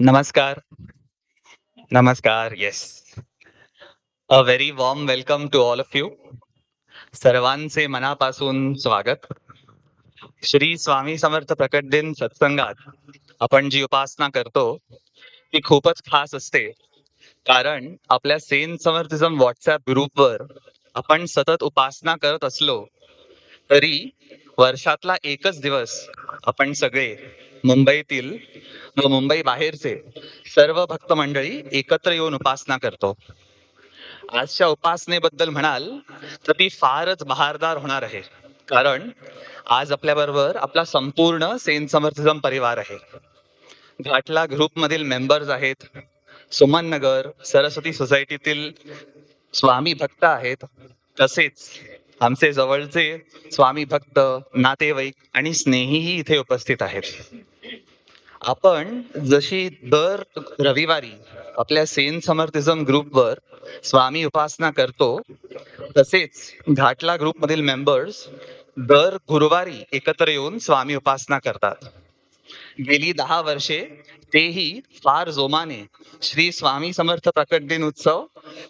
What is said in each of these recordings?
नमस्कार, नमस्कार. Yes. A very warm welcome to all of you. सर्वांचे मनापासून स्वागत. श्री स्वामी समर्थ प्रकट दिन सत्संगात आपण जी उपासना करतो, ती खूपच खास असते. कारण आपल्या सेन समर्थिझम WhatsApp ग्रुपवर आपण सतत उपासना करत असलो, तरी वर्षातला एकच दिवस आपण सगळे मुंबईतील व मुंबई बाहेरचे सर्व भक्त मंडळी एकत्र येऊन उपासना करतो. आजच्या उपासनेबद्दल म्हणाल तर ती फारच बहारदार होणार आहे. कारण आज आपल्याबरोबर आपला संपूर्ण सेंट समर्थिझम परिवार आहे. घाटला ग्रुपमधील मेंबर्स आहेत, सुमन नगर सरस्वती सोसायटीतील स्वामी भक्त आहेत, तसेच आमचे जवळचे स्वामी भक्त, नातेवाईक आणि स्नेहीही इथे उपस्थित आहेत. आपण जशी दर रविवारी आपल्या सेन समर्थिझम ग्रुपवर स्वामी उपासना करतो, तसेच घाटला ग्रुपमधील मेंबर्स दर गुरुवारी एकत्र येऊन स्वामी उपासना करतात. गेली 10 वर्षे तेही फार जोमाने श्री स्वामी समर्थ प्रकट दिन उत्सव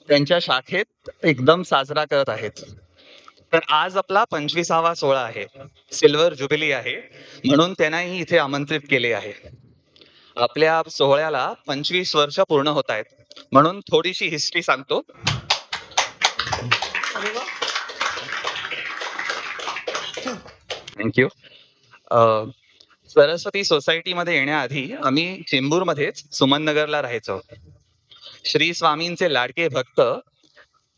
त्यांच्या शाखेत एकदम साजरा करत आहेत. तर आज आपला 25वा सोहळा आहे, सिल्वर ज्युबिली आहे, म्हणून त्यांनाही इथे आमंत्रित केले आहे. आपल्या सोहळ्याला 25 वर्ष पूर्ण होत आहेत, म्हणून थोडीशी हिस्ट्री सांगतो. थँक्यू. सरस्वती सोसायटीमध्ये येण्याआधी आम्ही चेंबूरमध्येच सुमन नगरला राहायचो. श्री स्वामींचे लाडके भक्त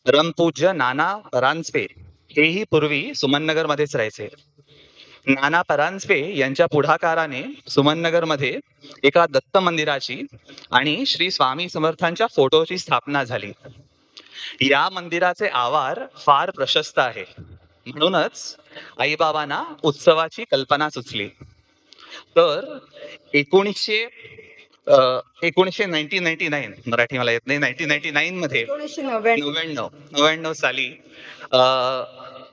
परमपूज्य नाना परांजपे हेही पूर्वी सुमननगरमध्येच राहायचे. नाना परांजपे यांच्या पुढाकाराने सुमननगरमध्ये एका दत्त मंदिराची आणि श्री स्वामी समर्थांच्या फोटोची स्थापना झाली. या मंदिराचे आवार फार प्रशस्त आहे, म्हणूनच आईबाबांना उत्सवाची कल्पना सुचली. तर 1999 मराठी मला येत नाही, 1999 मध्ये 99 साली अ,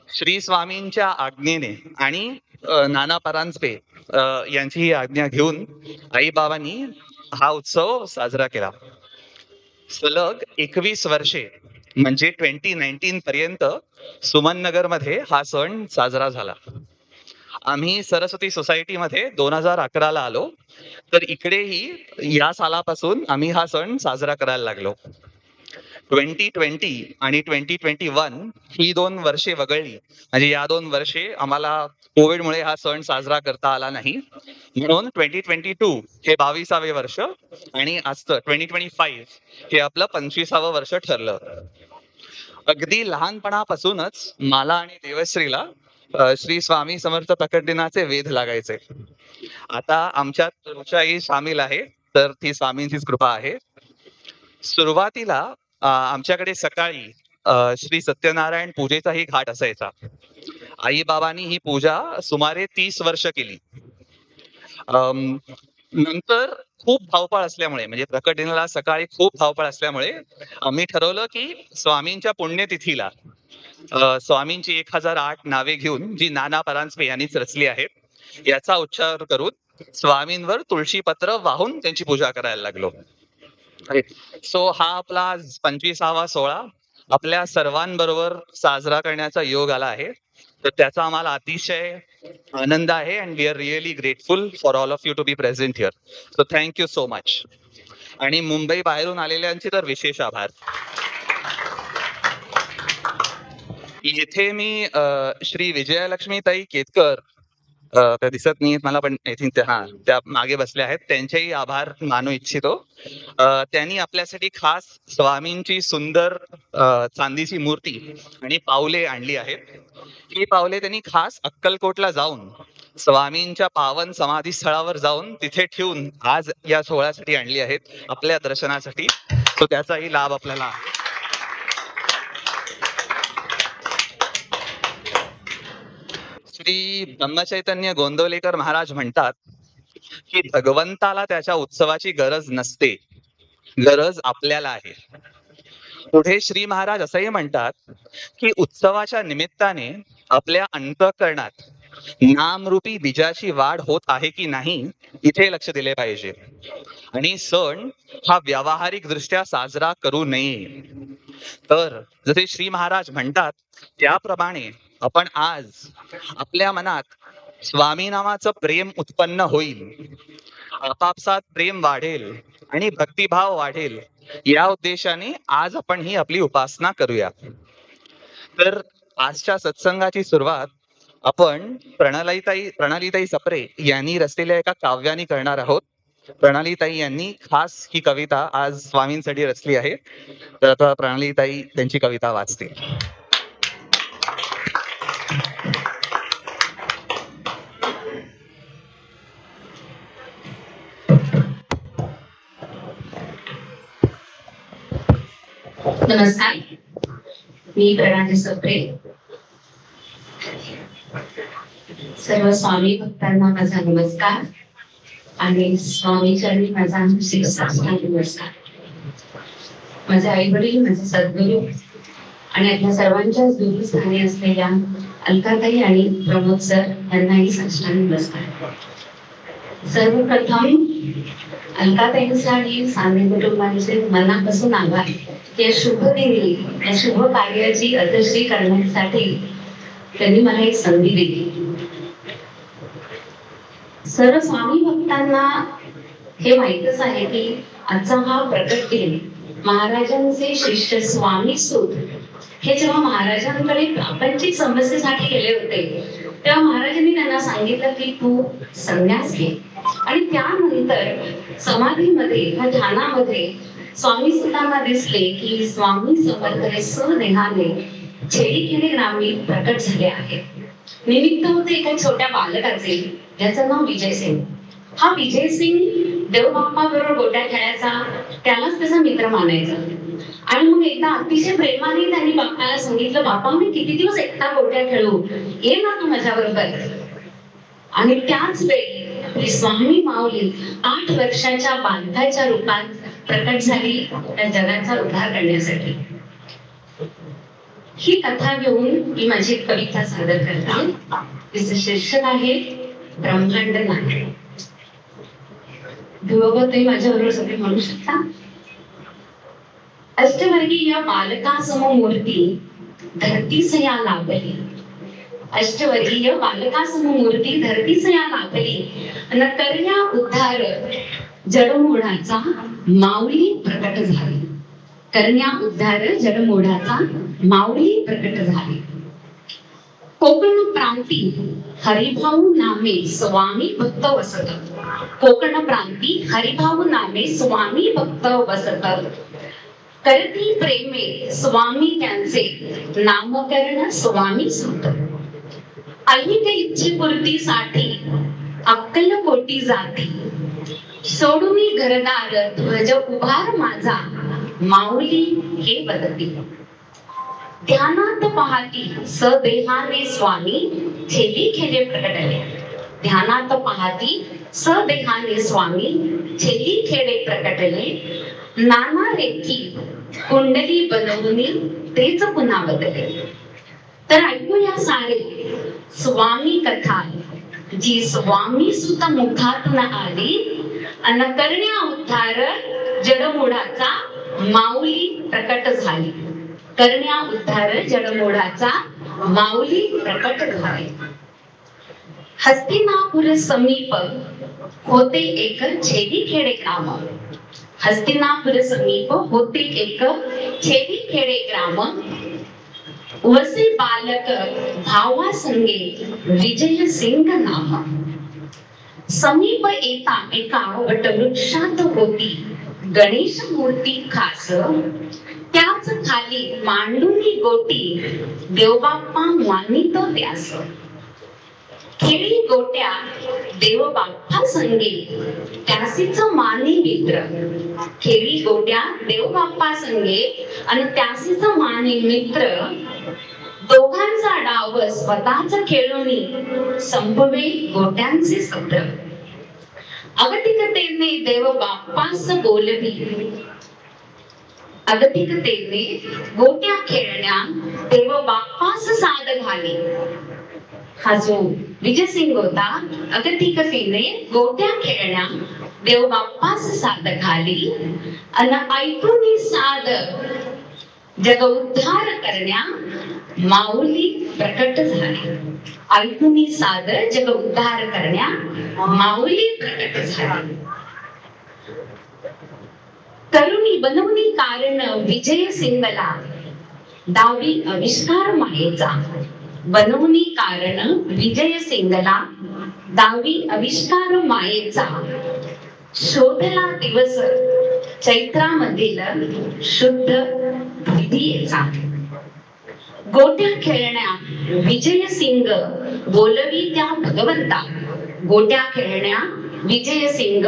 श्री स्वामींच्या आज्ञेने आणि नाना परांजपे यांची ही आज्ञा घेऊन आईबाबांनी हा उत्सव साजरा केला. सलग 21 वर्षे म्हणजे 2019 पर्यंत सुमन मध्ये हा सण साजरा झाला. आम्ही सरस्वती सोसायटीमध्ये 2011ला आलो, तर इकडेही या सालापासून आम्ही हा सण साजरा करायला लागलो. 2020 आणि 2021 ही 2 वर्षे वगळली, म्हणजे या 2 वर्षे आम्हाला कोविडमुळे हा सण साजरा करता आला नाही. म्हणून 2022 हे 22वे वर्ष आणि आजचं 2025 हे आपलं 25वं वर्ष ठरलं. अगदी लहानपणापासूनच मला आणि देवश्रीला श्री स्वामी समर्थ प्रकट दिनाचे वेध लागायचे. आता आमच्यात तुमच्याही सामील आहे, तर ती स्वामींचीच कृपा आहे. सुरुवातीला आमच्याकडे सकाळी श्री सत्यनारायण पूजेचाही घाट असायचा. आई बाबांनी ही पूजा सुमारे 30 वर्ष केली. अम, नंतर खूप धावपळ असल्यामुळे, म्हणजे प्रकट दिनाला सकाळी खूप धावपळ असल्यामुळे आम्ही ठरवलं की स्वामींच्या पुण्यतिथीला स्वामींची 1008 नावे घेऊन, जी नाना परांजपे यांनीच रचली आहेत, याचा उच्चार करून स्वामींवर तुळशीपत्र वाहून त्यांची पूजा करायला लागलो. सो हा आपला 25वा सोहळा आपल्या सर्वांबरोबर साजरा करण्याचा योग आला आहे. तर त्याचा आम्हाला अतिशय आनंद आहे, and we are really grateful for all of you to be present here. So thank you so much. आणि मुंबई बाहेरून आलेल्यांचे तर विशेष आभार. येथे मी श्री विजयालक्ष्मी ताई केतकर, त्या दिसत नाहीत मला, पण आय थिंक त्या मागे बसल्या आहेत, त्यांचेही आभार मानू इच्छितो. त्यांनी आपल्यासाठी खास स्वामींची सुंदर चांदीची मूर्ती आणि पावले आणली आहेत. ही पावले त्यांनी खास अक्कलकोटला जाऊन स्वामींच्या पावन समाधी स्थळावर जाऊन तिथे ठेवून आज या सोहळ्यासाठी आणली आहेत, आपल्या दर्शनासाठी. तो त्याचाही लाभ आपल्याला आहे. श्री ब्रह्मचैतन्य गोंदवलेकर महाराज म्हणतात की भगवंताला त्याच्या उत्सवाची गरज नसते, गरज आपल्याला आहे. पुढे श्री महाराज असंही म्हणतात की उत्सवाच्या निमित्ताने आपल्या अंतःकरणात नामरूपी बीजाची वाढ होत आहे की नाही, इथे लक्ष दिले पाहिजे. आणि सण हा व्यावहारिक दृष्ट्या साजरा करू नये. तर जसे श्री महाराज म्हणतात त्याप्रमाणे आपण आज आपल्या मनात स्वामी नामाचं प्रेम उत्पन्न होईल, आपापसात प्रेम वाढेल आणि भक्तिभाव वाढेल, या उद्देशाने आज आपण ही आपली उपासना करूया. तर आजच्या सत्संगाची सुरुवात आपण प्रणालीताई सप्रे यांनी रचलेल्या एका काव्याने करणार आहोत. प्रणालीताई यांनी खास ही कविता आज स्वामींसाठी रचली आहे. तर आता प्रणालीताई त्यांची कविता वाचतील. नमस्कार, मी प्रणाली सप्रे. सर्व स्वामी भक्तांना माझा नमस्कार आणि स्वामी चरणी माझा नमस्कार. माझे आई वडील, माझे सद्गुरू आणि आपल्या सर्वांच्याच गुरुस्थानी असलेल्या अलकाताई आणि प्रमोद सर यांनाही साष्टांग नमस्कार. सर्वप्रथम अलकाताईंचा आणि सांगणे कुटुंबांचे मनापासून आभार. या शुभ दिनी, या शुभ कार्याची अध्यक्षी करण्यासाठी त्यांनी मला एक संधी दिली. सर्व स्वामी भक्तांना हे माहीतच आहे की आजचा हा प्रकट दिन महाराजांचे शिष्य स्वामी सूत हे जेव्हा महाराजांकडे प्रापंचिक समस्येसाठी गेले होते तेव्हा महाराजांनी त्यांना सांगितलं की तू संन्यास घे. आणि त्यानंतर समाधीमध्ये व ध्यानामध्ये स्वामी सुतांना दिसले की स्वामी समर्थ सदेहाने छेडीखेडे ग्रामी प्रकट झाले आहेत. निमित्त होते एका छोट्या बालकाचे ज्याचं नाव विजयसिंग. हा विजयसिंग देवबाप्पा बरोबर गोट्या खेळायचा, त्यालाच त्याचा मित्र मानायचा. आणि मग एकदा अतिशय प्रेमाने त्यांनी बाप्पाला सांगितलं, बाप्पा मी किती दिवस एकटा गोट्या खेळू, ये ना तू माझ्या बरोबर. आणि त्याच वेळी स्वामी माऊली 8 वर्षाच्या बालकाच्या रूपात प्रकट झाली त्या जगाचा उद्धार करण्यासाठी. ही कथा घेऊन मी माझी कविता सादर करते. तिचं शीर्षक आहे ब्रह्मांड नाट्य. तुम्ही माझ्याबरोबर सगळे म्हणू शकता. अष्टवर्गीय बालकासम मूर्ती धरतीस या लाभली. अष्टवर्गीय बालकासम मूर्ती धरतीस या लाभली न करण्या उद्धार जडमूढाचा माऊली प्रकट झाली. करण्या उद्धार जडमूढाचा माऊली प्रकट झाली. कोकण प्रांती हरिभाऊ नामे स्वामी भक्त वसत. कोकण प्रांती हरिभाऊ नामे स्वामी भक्त वसत. करती प्रेमे स्वामी त्यांचे नामकरण स्वामी सूत. अहिक इच्छेपूर्तीसाठी अक्कलकोटी जाती. सोडूनी घरदार ध्वज उभार माझा माऊली हे बदती. ध्यानात पाहती सदेहाने स्वामी छेली खेळे प्रकटले. ध्यानात पाहती सदेहाने स्वामी छेली खेळे प्रकटले. नाना रेखी कुंडली बनवून तेच पुन्हा बदले. तर ऐकूया सारे स्वामी कथा जी स्वामी सुत मुखातून आली अन करण्या उद्धार जडमूढाचा माऊली प्रकट झाली. करण्या उद्धार जडमूढाचा माऊली प्रकट झाली. हस्तिनापुर समीप होते एक छेडीखेडे ग्राम. हस्तिनापुर समीप होते एक छेडीखेडे ग्राम. वसे बालक भावा संगे विजय सिंग नाम. समीप येता एका वटवृक्षात होती गणेश मूर्ती खास. त्याच खाली मांडूनी गोटी देवबाप्पा मानितो त्यास. खेळी गोट्या देवबाप्पा संगे त्यासीच मानी मित्र. खेळी गोट्या देवबाप्पा संगे आणि त्यासीच मानी मित्र. दोघांचा डाव स्वतःच खेळूनी संपवे गोट्यांचे सत्र. अगतिकतेने देव बाप्पास बोलवी. अगतिकतेने गोट्या खेळण्या देव बाप्पास साद घाली. हा जो विजयसिंग होता अगतिकतेने गोट्या खेळण्या देव बाप्पास साद घाली अन ऐकून साद जग उद्धार करण्या माऊली प्रकट झाली. ऐकून साद जग उद्धार करण्या माऊली प्रकट झाली. तरुणी बनवणी कारण विजय सिंगला दावी आविष्कार मायेचा. बनवणी कारण विजय सिंगला दावी आविष्कार मायेचा. शोधला दिवस चैत्रामधील शुद्ध विधीचा. गोट्या खेळण्या विजय सिंग बोलवी त्या भगवंता. गोट्या खेळण्या विजय सिंग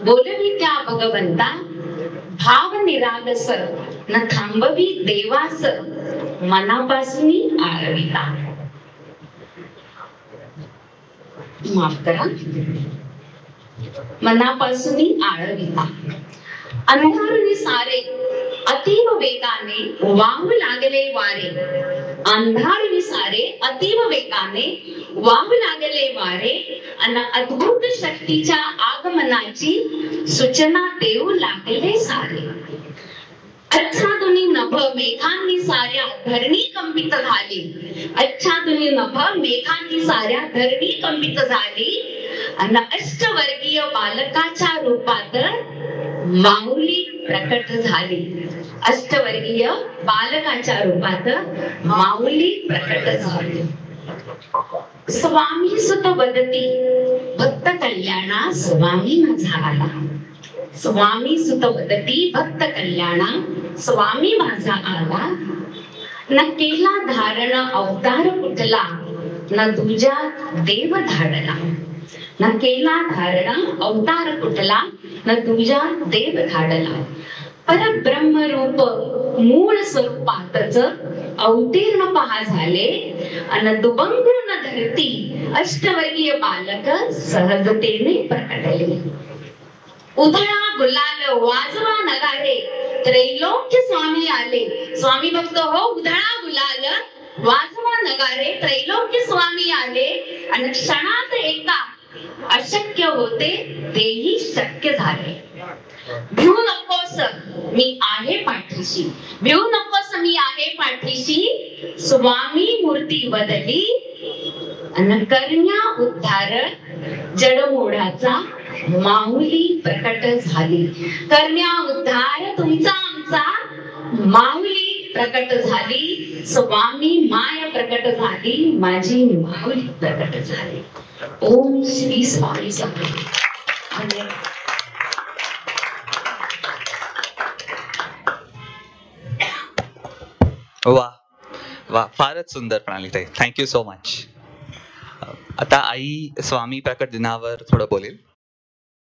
बोलवी त्या भगवंता. भाव निरागस न थांबवी देवास मनापासून आळविता. माफ करा, मनापासून आळविता. अंधारुनी सारे अतीव वेगाने वाहू लागले वारे. अंधारुनी सारे अतीव वेगाने वाहू लागले वारे अन अद्भुत शक्तीच्या आगमनाची सूचना देऊ लागले सारे. अच्छादुनी नभ मेघांनी साऱ्या धरणी कंपित झाली. अच्छादुनी नभ मेघांनी साऱ्या धरणी कंपित झाली अन अष्टवर्गीय बालकाच्या रूपात माऊली प्रकट झाली. अष्टवर्गीय बालकाच्या रूपात माऊली प्रकट झाली. स्वामी सुत वदती भक्त कल्याणा स्वामी माझा आला. स्वामी सुत वदती भक्त कल्याणा स्वामी माझा आला. न केला धारण अवतार कुठला न तुझ्या देव धाडला. न केला धारण अवतार कुठला न तुझ्या देव धाडला. परब्रह्म रूप मूळ स्वरूपातच अवतीर्ण पहा झाले अन दुबंगून धरती अष्टवर्गीय बालक सहजतेने प्रकटले. उधळा गुलाल वाजवा नगारे त्रैलोक्य स्वामी आले. स्वामी भक्त हो, उधळा गुलाल वाजवा नगारे त्रैलोक्य स्वामी आले आणि क्षणात एका अशक्य होते तेही शक्य झाले. भिवू नकोस मी आहे पाठीशी. भिवू नकोस मी आहे पाठीशी. स्वामी मूर्ती बदली अन करण्या उद्धार जडमोडाचा माऊली प्रकट झाली. करण्या उद्धार तुमचा आमचा माऊली प्रकट झाली. स्वामी माय प्रकट झाली. माझी माऊली प्रकट झाली. ओम श्री स्वामी समर्थ. वा वा, फारच सुंदर प्रणालीताई, थँक्यू सो मच. आता आई स्वामी प्रकट दिनावर थोडं बोलेल.